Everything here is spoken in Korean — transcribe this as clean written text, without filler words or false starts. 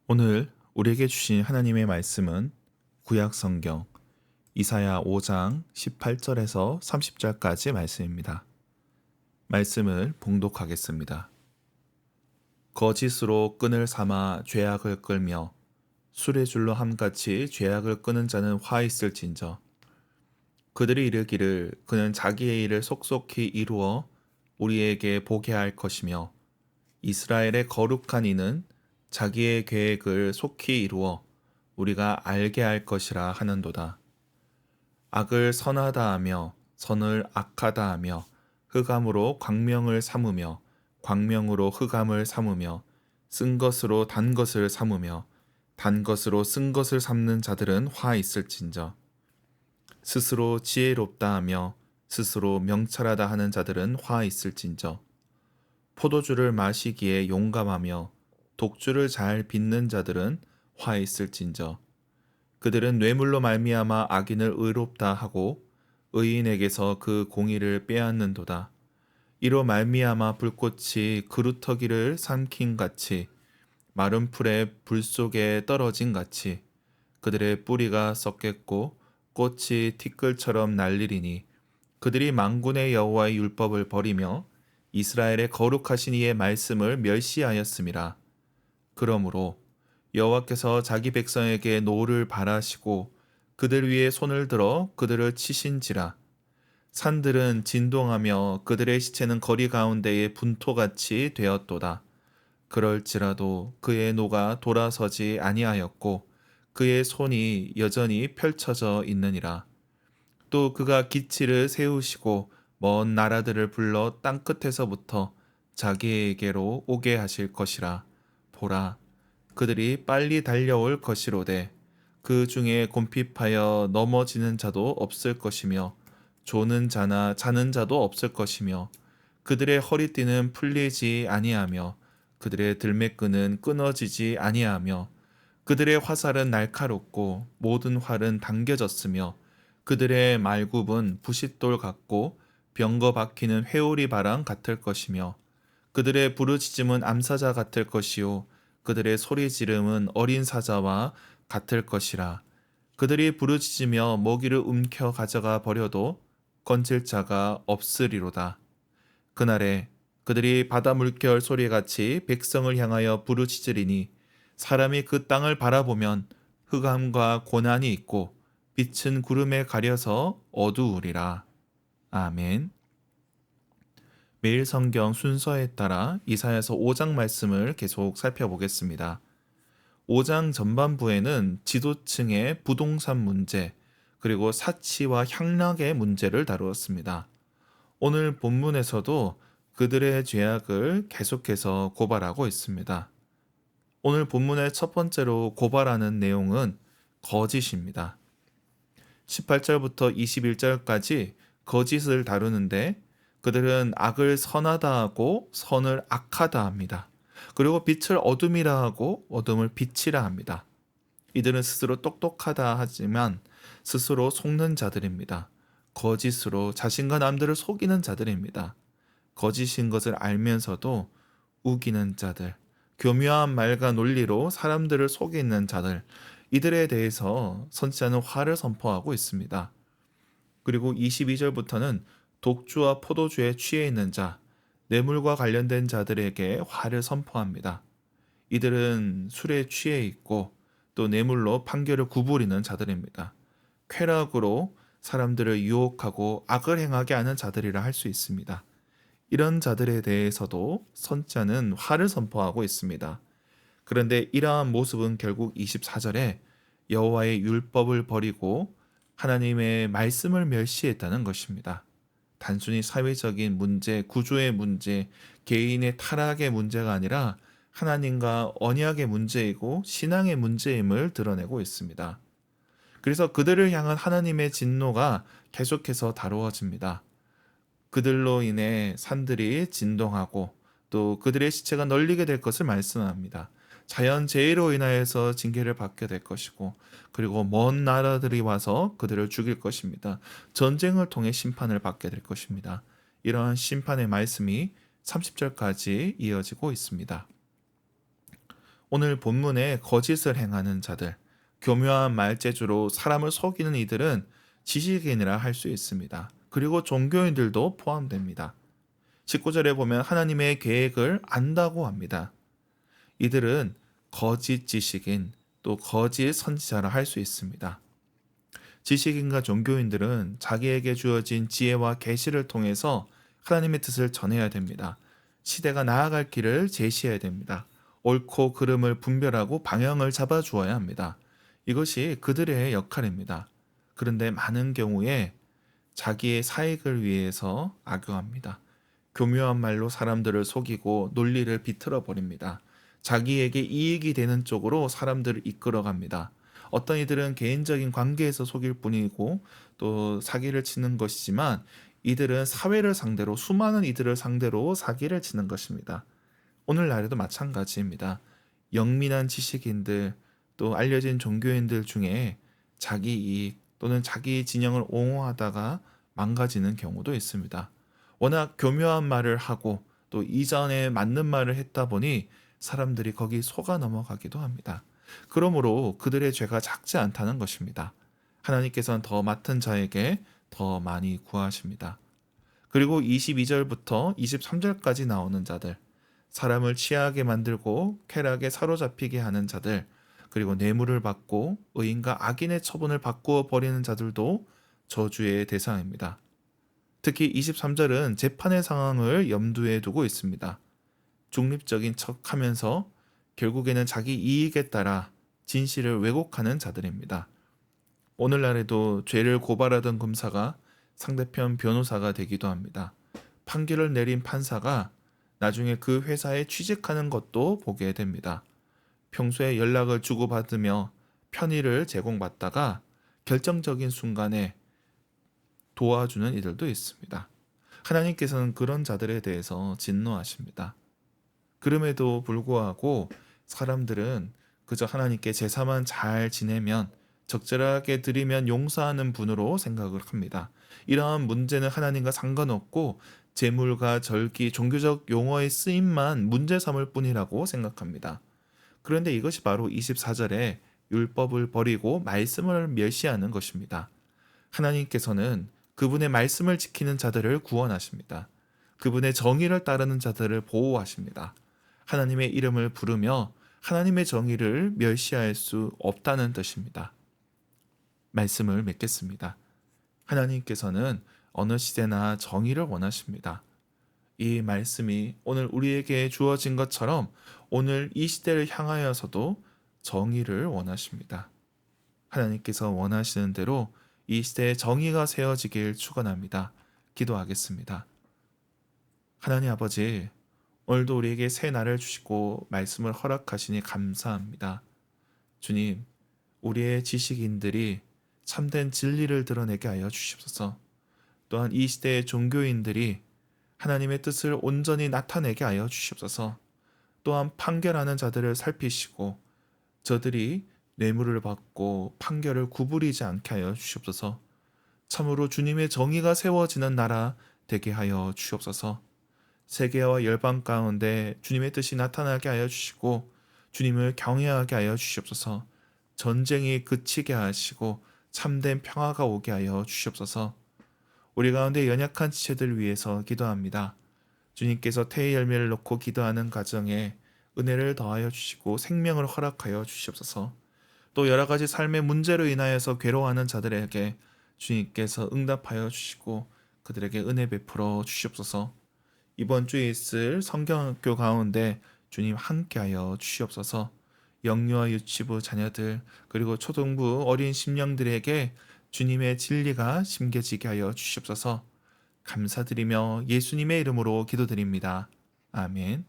오늘 우리에게 주신 하나님의 말씀은 구약 성경 이사야 5장 18절에서 30절까지 말씀입니다. 말씀을 봉독하겠습니다. 거짓으로 끈을 삼아 죄악을 끌며 술의 줄로 함같이 죄악을 끄는 자는 화 있을진저. 그들이 이르기를 그는 자기의 일을 속속히 이루어 우리에게 보게 할 것이며 이스라엘의 거룩한 이는 자기의 계획을 속히 이루어 우리가 알게 할 것이라 하는도다. 악을 선하다 하며 선을 악하다 하며 흑암으로 광명을 삼으며 광명으로 흑암을 삼으며 쓴 것으로 단 것을 삼으며 단 것으로 쓴 것을 삼는 자들은 화 있을진저. 스스로 지혜롭다 하며 스스로 명철하다 하는 자들은 화 있을진저. 포도주를 마시기에 용감하며 독주를 잘 빚는 자들은 화 있을진저. 그들은 뇌물로 말미암아 악인을 의롭다 하고 의인에게서 그 공의를 빼앗는도다. 이로 말미암아 불꽃이 그루터기를 삼킨 같이 마른 풀에 불 속에 떨어진 같이 그들의 뿌리가 썩겠고 꽃이 티끌처럼 날리리니 그들이 만군의 여호와의 율법을 버리며 이스라엘의 거룩하신 이의 말씀을 멸시하였음이라. 그러므로 여호와께서 자기 백성에게 노를 발하시고 그들 위에 손을 들어 그들을 치신지라. 산들은 진동하며 그들의 시체는 거리 가운데에 분토같이 되었도다. 그럴지라도 그의 노가 돌아서지 아니하였고 그의 손이 여전히 펼쳐져 있느니라. 또 그가 기치를 세우시고 먼 나라들을 불러 땅끝에서부터 자기에게로 오게 하실 것이라. 보라, 그들이 빨리 달려올 것이로되 그 중에 곰핍하여 넘어지는 자도 없을 것이며 조는 자나 자는 자도 없을 것이며 그들의 허리띠는 풀리지 아니하며 그들의 들매끈은 끊어지지 아니하며 그들의 화살은 날카롭고 모든 활은 당겨졌으며 그들의 말굽은 부싯돌 같고 병거 박히는 회오리 바람 같을 것이며 그들의 부르짖음은 암사자 같을 것이요 그들의 소리 지름은 어린 사자와 같을 것이라. 그들이 부르짖으며 먹이를 움켜 가져가 버려도 건질 자가 없으리로다. 그날에 그들이 바다 물결 소리같이 백성을 향하여 부르짖으리니 사람이 그 땅을 바라보면 흑암과 고난이 있고 빛은 구름에 가려서 어두우리라. 아멘. 매일 성경 순서에 따라 이사야서 5장 말씀을 계속 살펴보겠습니다. 5장 전반부에는 지도층의 부동산 문제, 그리고 사치와 향락의 문제를 다루었습니다. 오늘 본문에서도 그들의 죄악을 계속해서 고발하고 있습니다. 오늘 본문의 첫 번째로 고발하는 내용은 거짓입니다. 18절부터 21절까지 거짓을 다루는데 그들은 악을 선하다 하고 선을 악하다 합니다. 그리고 빛을 어둠이라 하고 어둠을 빛이라 합니다. 이들은 스스로 똑똑하다 하지만 스스로 속는 자들입니다. 거짓으로 자신과 남들을 속이는 자들입니다. 거짓인 것을 알면서도 우기는 자들, 교묘한 말과 논리로 사람들을 속이는 자들, 이들에 대해서 선지자는 화를 선포하고 있습니다. 그리고 22절부터는 독주와 포도주에 취해 있는 자, 뇌물과 관련된 자들에게 화를 선포합니다. 이들은 술에 취해 있고 또 뇌물로 판결을 구부리는 자들입니다. 쾌락으로 사람들을 유혹하고 악을 행하게 하는 자들이라 할 수 있습니다. 이런 자들에 대해서도 선지자는 화를 선포하고 있습니다. 그런데 이러한 모습은 결국 24절에 여호와의 율법을 버리고 하나님의 말씀을 멸시했다는 것입니다. 단순히 사회적인 문제, 구조의 문제, 개인의 타락의 문제가 아니라 하나님과 언약의 문제이고 신앙의 문제임을 드러내고 있습니다. 그래서 그들을 향한 하나님의 진노가 계속해서 다루어집니다. 그들로 인해 산들이 진동하고 또 그들의 시체가 널리게 될 것을 말씀합니다. 자연재해로 인하여서 징계를 받게 될 것이고 그리고 먼 나라들이 와서 그들을 죽일 것입니다. 전쟁을 통해 심판을 받게 될 것입니다. 이러한 심판의 말씀이 30절까지 이어지고 있습니다. 오늘 본문에 거짓을 행하는 자들, 교묘한 말재주로 사람을 속이는 이들은 지식인이라 할 수 있습니다. 그리고 종교인들도 포함됩니다. 19절에 보면 하나님의 계획을 안다고 합니다. 이들은 거짓 지식인, 또 거짓 선지자라 할 수 있습니다. 지식인과 종교인들은 자기에게 주어진 지혜와 계시를 통해서 하나님의 뜻을 전해야 됩니다. 시대가 나아갈 길을 제시해야 됩니다. 옳고 그름을 분별하고 방향을 잡아 주어야 합니다. 이것이 그들의 역할입니다. 그런데 많은 경우에 자기의 사익을 위해서 악용합니다. 교묘한 말로 사람들을 속이고 논리를 비틀어 버립니다. 자기에게 이익이 되는 쪽으로 사람들을 이끌어갑니다. 어떤 이들은 개인적인 관계에서 속일 뿐이고 또 사기를 치는 것이지만 이들은 사회를 상대로 수많은 이들을 상대로 사기를 치는 것입니다. 오늘날에도 마찬가지입니다. 영민한 지식인들 또 알려진 종교인들 중에 자기 이익 또는 자기 진영을 옹호하다가 망가지는 경우도 있습니다. 워낙 교묘한 말을 하고 또 이전에 맞는 말을 했다 보니 사람들이 거기 속아 넘어가기도 합니다. 그러므로 그들의 죄가 작지 않다는 것입니다. 하나님께서는 더 맡은 자에게 더 많이 구하십니다. 그리고 22절부터 23절까지 나오는 자들, 사람을 취하게 만들고 쾌락에 사로잡히게 하는 자들, 그리고 뇌물을 받고 의인과 악인의 처분을 바꾸어 버리는 자들도 저주의 대상입니다. 특히 23절은 재판의 상황을 염두에 두고 있습니다. 중립적인 척 하면서 결국에는 자기 이익에 따라 진실을 왜곡하는 자들입니다. 오늘날에도 죄를 고발하던 검사가 상대편 변호사가 되기도 합니다. 판결을 내린 판사가 나중에 그 회사에 취직하는 것도 보게 됩니다. 평소에 연락을 주고받으며 편의를 제공받다가 결정적인 순간에 도와주는 이들도 있습니다. 하나님께서는 그런 자들에 대해서 진노하십니다. 그럼에도 불구하고 사람들은 그저 하나님께 제사만 잘 지내면 적절하게 드리면 용서하는 분으로 생각을 합니다. 이러한 문제는 하나님과 상관없고 제물과 절기, 종교적 용어의 쓰임만 문제 삼을 뿐이라고 생각합니다. 그런데 이것이 바로 24절에 율법을 버리고 말씀을 멸시하는 것입니다. 하나님께서는 그분의 말씀을 지키는 자들을 구원하십니다. 그분의 정의를 따르는 자들을 보호하십니다. 하나님의 이름을 부르며 하나님의 정의를 멸시할 수 없다는 뜻입니다. 말씀을 맺겠습니다. 하나님께서는 어느 시대나 정의를 원하십니다. 이 말씀이 오늘 우리에게 주어진 것처럼 오늘 이 시대를 향하여서도 정의를 원하십니다. 하나님께서 원하시는 대로 이 시대에 정의가 세워지길 축원합니다. 기도하겠습니다. 하나님 아버지, 오늘도 우리에게 새 날을 주시고 말씀을 허락하시니 감사합니다. 주님, 우리의 지식인들이 참된 진리를 드러내게 하여 주시옵소서. 또한 이 시대의 종교인들이 하나님의 뜻을 온전히 나타내게 하여 주시옵소서. 또한 판결하는 자들을 살피시고 저들이 뇌물을 받고 판결을 구부리지 않게 하여 주시옵소서. 참으로 주님의 정의가 세워지는 나라 되게 하여 주시옵소서. 세계와 열방 가운데 주님의 뜻이 나타나게 하여 주시고 주님을 경외하게 하여 주시옵소서. 전쟁이 그치게 하시고 참된 평화가 오게 하여 주시옵소서. 우리 가운데 연약한 지체들 위해서 기도합니다. 주님께서 태의 열매를 놓고 기도하는 가정에 은혜를 더하여 주시고 생명을 허락하여 주시옵소서. 또 여러 가지 삶의 문제로 인하여서 괴로워하는 자들에게 주님께서 응답하여 주시고 그들에게 은혜 베풀어 주시옵소서. 이번 주에 있을 성경학교 가운데 주님 함께하여 주시옵소서. 영유아 유치부 자녀들 그리고 초등부 어린 심령들에게 주님의 진리가 심겨지게 하여 주시옵소서. 감사드리며 예수님의 이름으로 기도드립니다. 아멘.